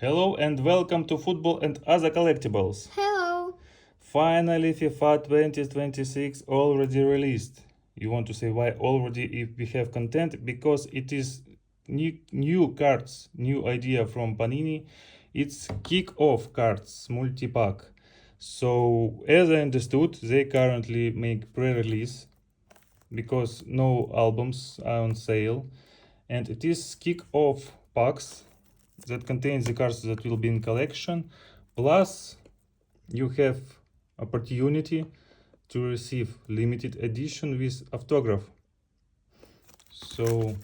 Hello and welcome to Football and Other Collectibles. Hello. Finally, FIFA 2026 already released. You want to say why already if we have content? Because it is new cards, new idea from Panini. It's kick-off cards, multi-pack. So, as I understood, they currently make pre-release because no albums are on sale. And it is kick-off packs that contains the cards that will be in collection, plus you have opportunity to receive limited edition with autograph. So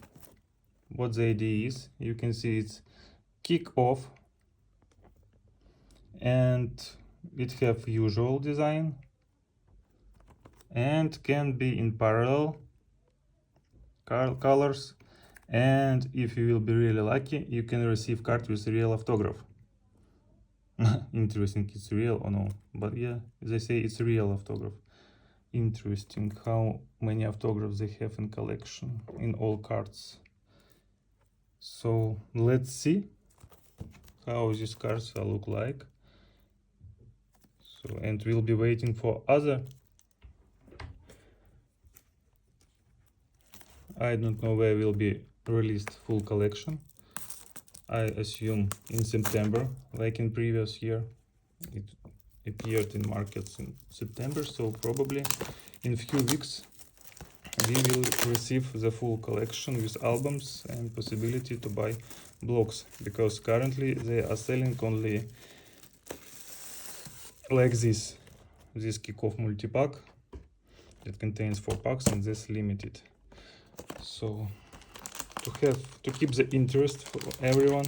what the idea is, you can see it's kick off and it have usual design and can be in parallel colors, and if you will be really lucky you can receive card with real autograph. Interesting, it's real or no, but yeah, they say it's real autograph. Interesting how many autographs they have in collection in all cards. So let's see how these cards will look like. So, and we'll be waiting for other. I don't know where will be released full collection. I assume in September, like in previous year. It appeared in markets in September, so probably in few weeks we will receive the full collection with albums and possibility to buy blocks, because currently they are selling only like this kick-off multi-pack that contains 4 packs and this limited. So to keep the interest for everyone,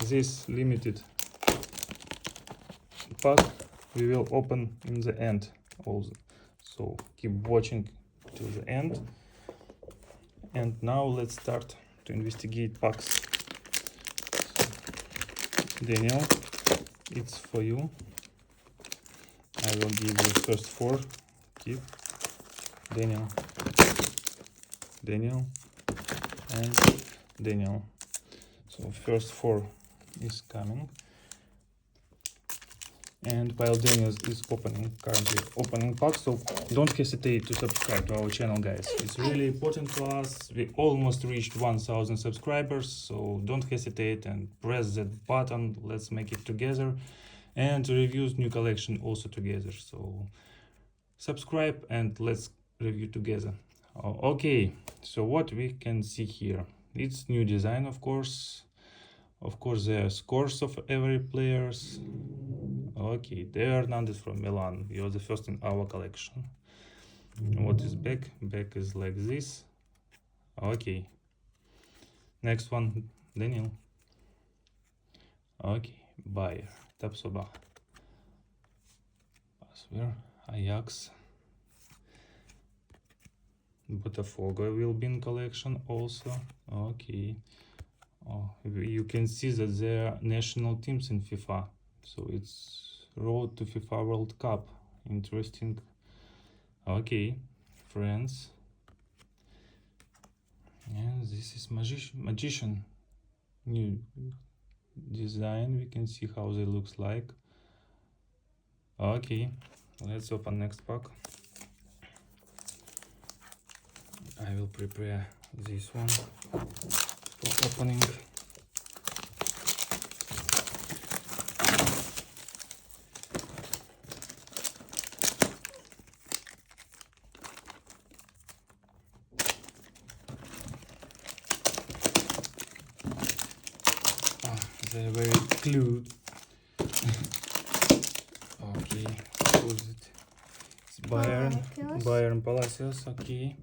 this limited pack we will open in the end also, so keep watching to the end. And now let's start to investigate packs. Daniel, it's for you. I will give you first 4. Keep Daniel, and Daniel. So first 4 is coming. And while Daniel is currently opening packs, so don't hesitate to subscribe to our channel, guys. It's really important to us. We almost reached 1000 subscribers, so don't hesitate and press that button. Let's make it together and review new collection also together. So subscribe and let's review together. Okay, so what we can see here, it's new design, of course. There are scores of every players. Okay, there Hernandez from Milan. He was the first in our collection. What is back? Back is like this. Okay. Next one, Daniel. Okay, Bayer, Tapsoba, Pasver, Ajax, Botafogo will be in collection also. Okay. Oh, you can see that there are national teams in FIFA, so it's road to FIFA World Cup. Interesting. Okay, France. And this is magician. New design. We can see how they looks like. Okay, let's open next pack. I will prepare this one for opening. They're very glued. Okay, who's it? It's Bayern Palacios, okay.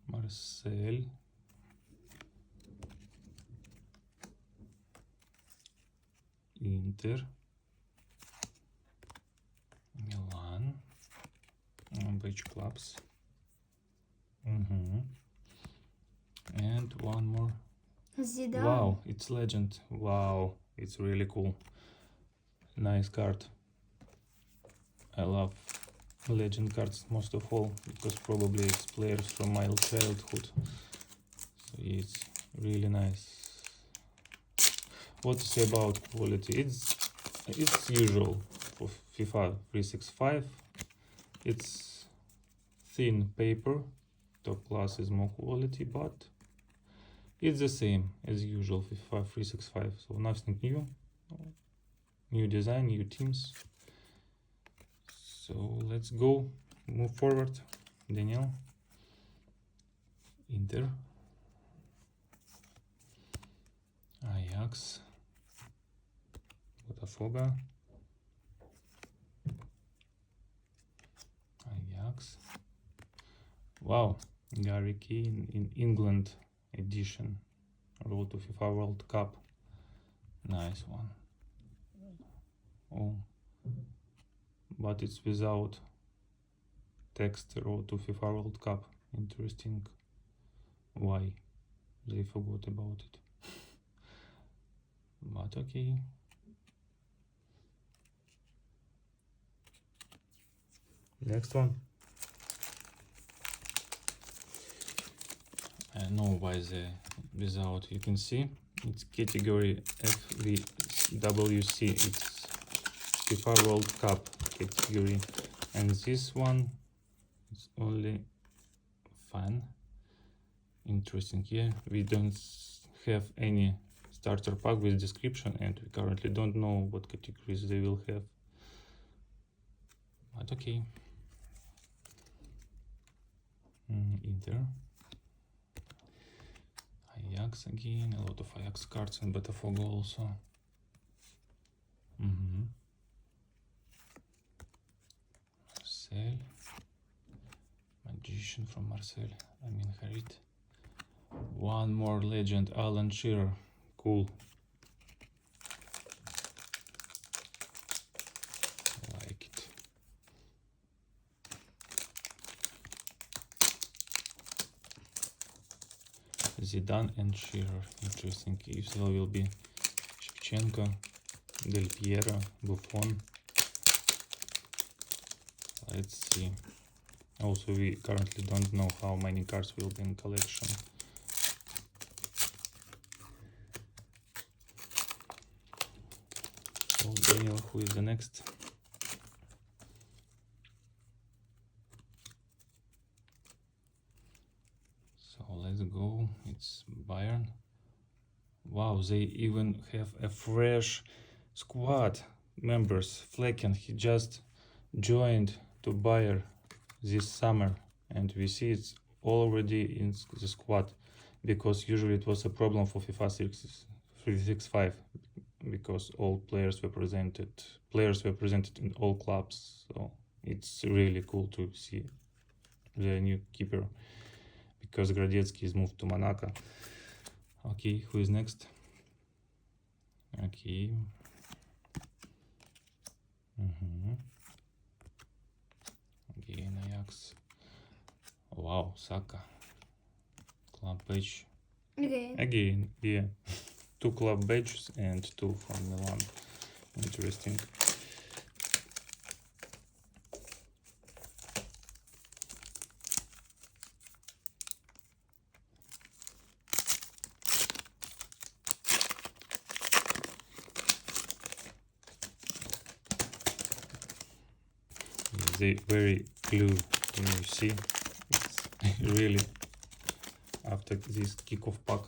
Marcel. Inter. Milan. Which clubs? And one more. Zidane. Wow, it's legend. Wow, it's really cool. Nice card. I love legend cards most of all, because probably it's players from my childhood. So it's really nice. What to say about quality? It's usual for FIFA 365. It's thin paper. Top class is more quality, but it's the same as usual FIFA 365. So nothing new. New design, new teams. So let's go, move forward. Daniel, Inter, Ajax, Botafogo, Ajax. Wow, Rarity in England edition. Road to FIFA World Cup. Nice one. Oh, but it's without text. Road to FIFA World Cup. Interesting. Why they forgot about it? But okay. Next one. I know why the without. You can see it's category FVWC. It's FIFA World Cup category, and this one is only fun. Interesting. Here we don't have any starter pack with description, and we currently don't know what categories they will have. But okay. Inter, Ajax again, a lot of Ajax cards, and Botafogo also. Marseille, Magician from Marseille, Harit. One more legend, Alan Shearer. Cool. Like it. Zidane and Shearer. Interesting. If there will be Shevchenko, Del Piero, Buffon. Let's see. Also, we currently don't know how many cards will be in collection. So Daniel, who is the next? So let's go. It's Bayern. Wow, they even have a fresh squad members. Flecken, he just joined to Bayern this summer, and we see it's already in the squad, because usually it was a problem for FIFA 365 because all players were presented in all clubs. So it's really cool to see the new keeper, because Gradetsky is moved to Monaco. Okay, who is next? Okay. Again, Ajax. Wow, Saka. Club badge. Again, yeah. 2 club badges and 2 from Milan. Interesting. They very glue, you see. It's really after this kick-off pack.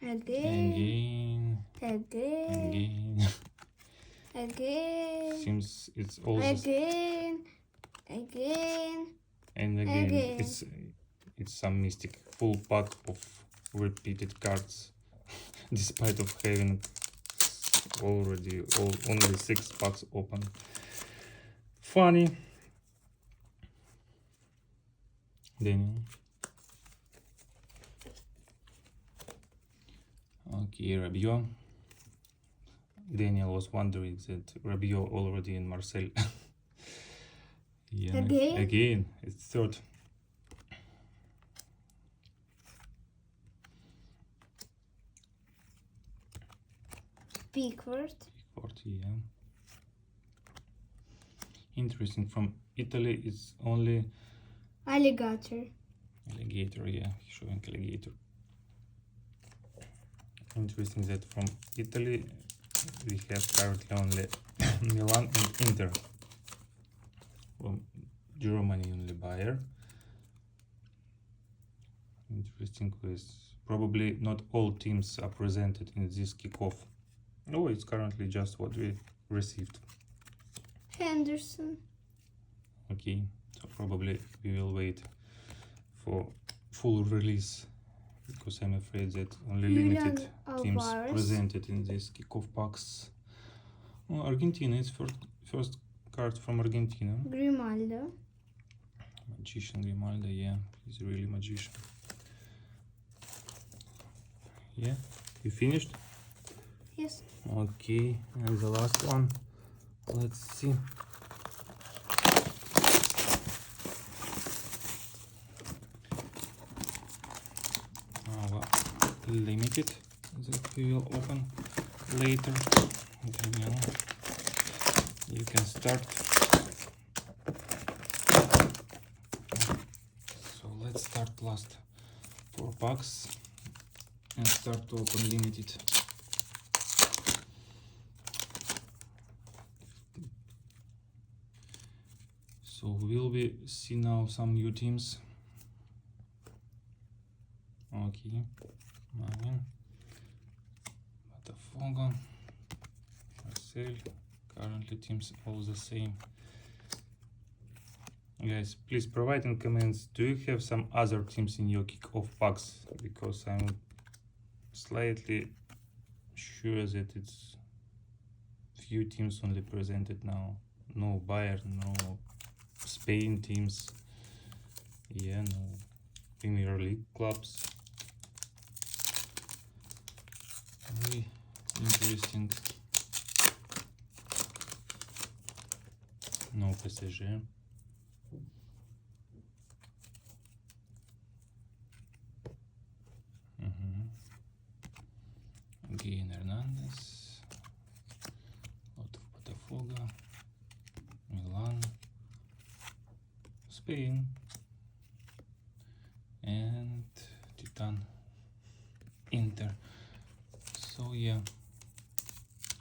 Again. Seems it's also again. It's some mystic full pack of repeated cards, despite of having already only 6 packs open. Funny. Daniel. Okay, Rabiot. Daniel was wondering that Rabiot already in Marseille. Yeah, again, it's 3rd. Pickford, yeah. Interesting. From Italy, it's only Alligator. Alligator, yeah, showing alligator. Interesting that from Italy we have currently only Milan and Inter. From Germany only Bayer. Interesting with probably not all teams are presented in this kickoff. Oh, it's currently just what we received. Henderson. Okay, so probably we will wait for full release because I'm afraid that only limited teams presented in this kickoff packs. Oh, Argentina is first card from Argentina. Grimaldo. Magician Grimaldo, yeah, he's really magician. Yeah, you finished? Yes. Okay, and the last one. Let's see. Our limited that we will open later. Daniel, you can start. So let's start last 4 packs and start to open limited. So will we see now some new teams? Okay, Marvin, Botafogo, Marcel. Currently teams all the same. Guys, please provide in comments, do you have some other teams in your kick-off packs? Because I'm slightly sure that it's few teams only presented now. No Bayern, no Spain teams. Yeah, no Premier League clubs. Very interesting. No PSG. Again Hernandez. Lot of Botafogo. Milan. Spain. And Titan. Inter. So yeah,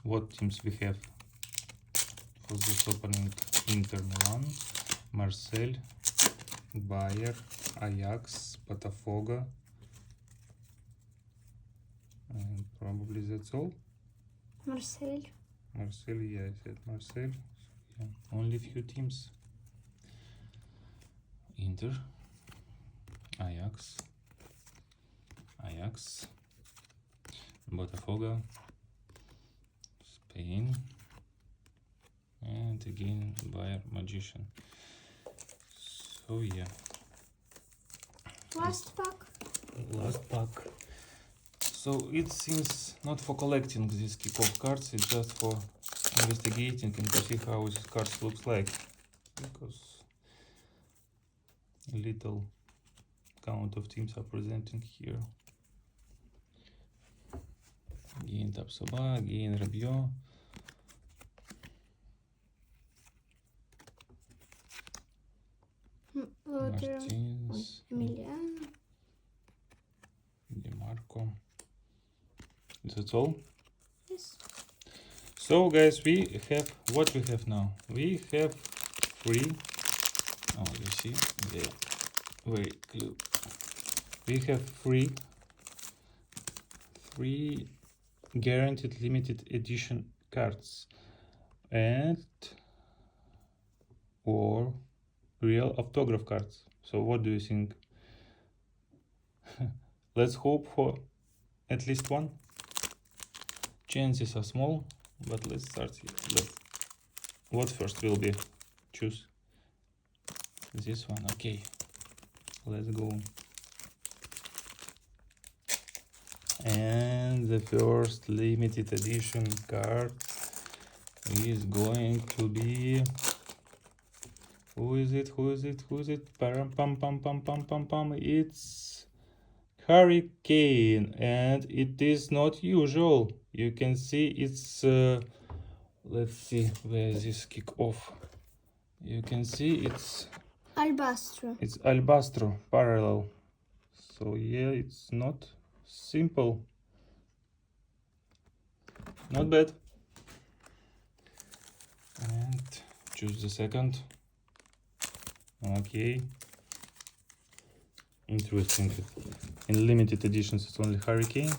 what teams we have for this opening? Inter Milan, Marseille, Bayer, Ajax, Botafogo, and probably that's all. Marseille. Marseille, yeah, I said Marseille. Yeah, only few teams. Inter, Ajax, Botafogo, Spain, and again Bayer Magician. So yeah, Last pack. So it seems not for collecting these kickoff cards, it's just for investigating and to see how these cards looks like, because a little count of teams are presenting here. Again Tapsoba, again Rabiot. Martins, Emiliano. DeMarco. That's all? Yes. So guys, we have what we have now. We have 3. Oh, you see, they very clear. We have 3 guaranteed limited edition cards and or real autograph cards. So what do you think? Let's hope for at least one. Chances are small, but let's start here. What first will be? Choose this one. Okay, let's go. And the first limited edition card is going to be, who is it? Pam pam pam pam pam pam. It's Hurricane, and it is not usual. You can see it's let's see where is this kick off. You can see it's Albastro parallel. So yeah, it's not simple. Not bad. And choose the second. Okay. Interesting. In limited editions, it's only Hurricane.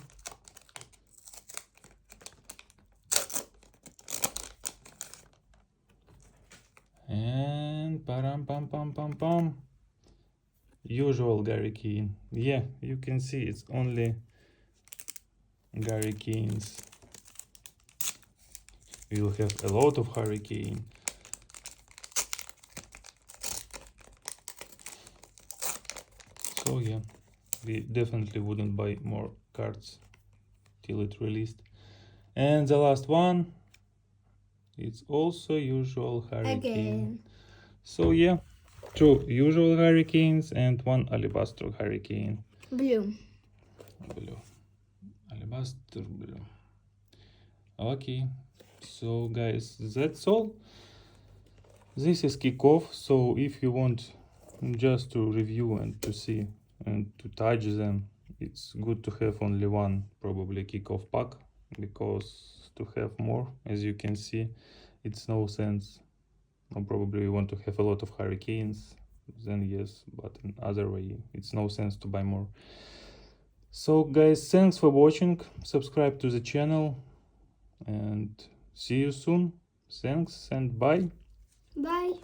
And param pam pam pam pam. Usual Hurricane. Yeah, you can see it's only Hurricanes. We'll have a lot of Hurricane. So yeah, we definitely wouldn't buy more cards till it released. And the last one, it's also usual Hurricane. Again. So yeah, 2 usual Hurricanes and 1 Alabaster Hurricane. Blue. Blue. Alabaster blue. Okay, so guys, that's all. This is Kick-Off, so if you want just to review and to see and to touch them, it's good to have only one probably Kick-Off pack, because to have more, as you can see, it's no sense. Or probably you want to have a lot of Hurricanes, then yes, but in other way it's no sense to buy more. So guys, thanks for watching, subscribe to the channel and see you soon. Thanks and bye. Bye.